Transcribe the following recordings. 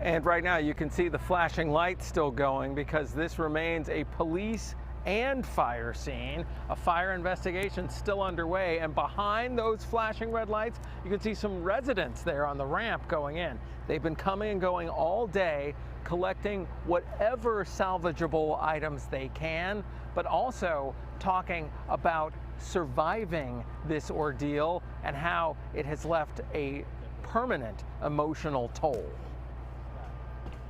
And right now you can see the flashing lights still going because this remains a police and fire scene. A fire investigation still underway, and behind those flashing red lights you can see some residents there on the ramp going in. They've been coming and going all day, collecting whatever salvageable items they can, but also talking about surviving this ordeal and how it has left a permanent emotional toll.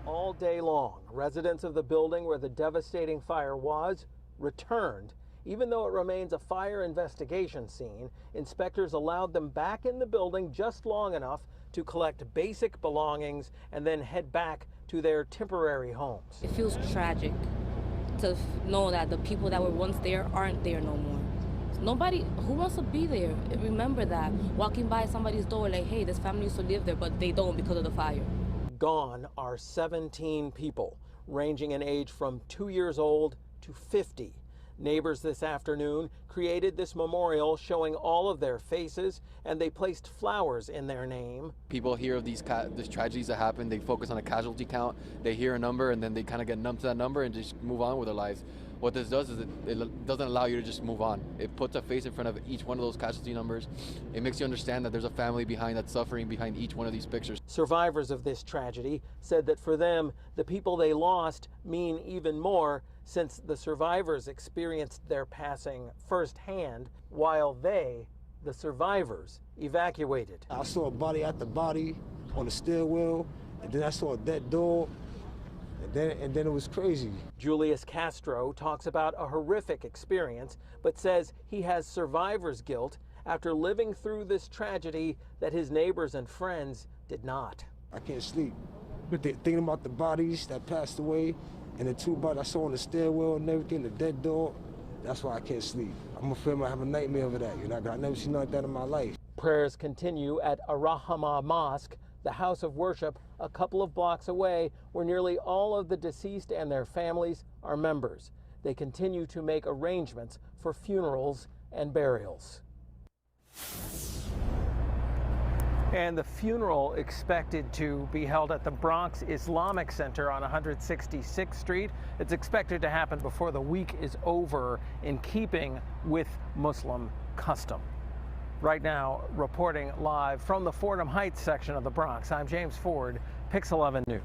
All day long, residents of the building where the devastating fire was returned. Even though it remains a fire investigation scene, inspectors allowed them back in the building just long enough to collect basic belongings and then head back to their temporary homes. It feels tragic to know that the people that were once there aren't there no more. Nobody who wants to be there. Remember that. Walking by somebody's door like, hey, this family used to live there, but they don't because of the fire. Gone are 17 people, ranging in age from 2 years old to 50. Neighbors this afternoon created this memorial showing all of their faces, and they placed flowers in their name. People hear of these tragedies that happen, they focus on a casualty count, they hear a number, and then they kind of get numb to that number and just move on with their lives. What this does is it doesn't allow you to just move on. It puts a face in front of each one of those casualty numbers. It makes you understand that there's a family behind that's suffering behind each one of these pictures. Survivors of this tragedy said that for them, the people they lost mean even more, since the survivors experienced their passing firsthand while they, the survivors, evacuated. I saw a body after body on the stairwell, and then I saw a dead dog. And then it was crazy. Julius Castro talks about a horrific experience, but says he has survivor's guilt after living through this tragedy that his neighbors and friends did not. I can't sleep. But thinking about the bodies that passed away and the two bodies I saw on the stairwell and everything, the dead dog, that's why I can't sleep. I'm afraid I have a nightmare over that. I've never seen nothing like that in my life. Prayers continue at Ar-Rahma Mosque, the house of worship a couple of blocks away, where nearly all of the deceased and their families are members. They continue to make arrangements for funerals and burials. And the funeral expected to be held at the Bronx Islamic Center on 166th Street. It's expected to happen before the week is over, in keeping with Muslim custom. Right now, reporting live from the Fordham Heights section of the Bronx, I'm James Ford, Pix 11 News.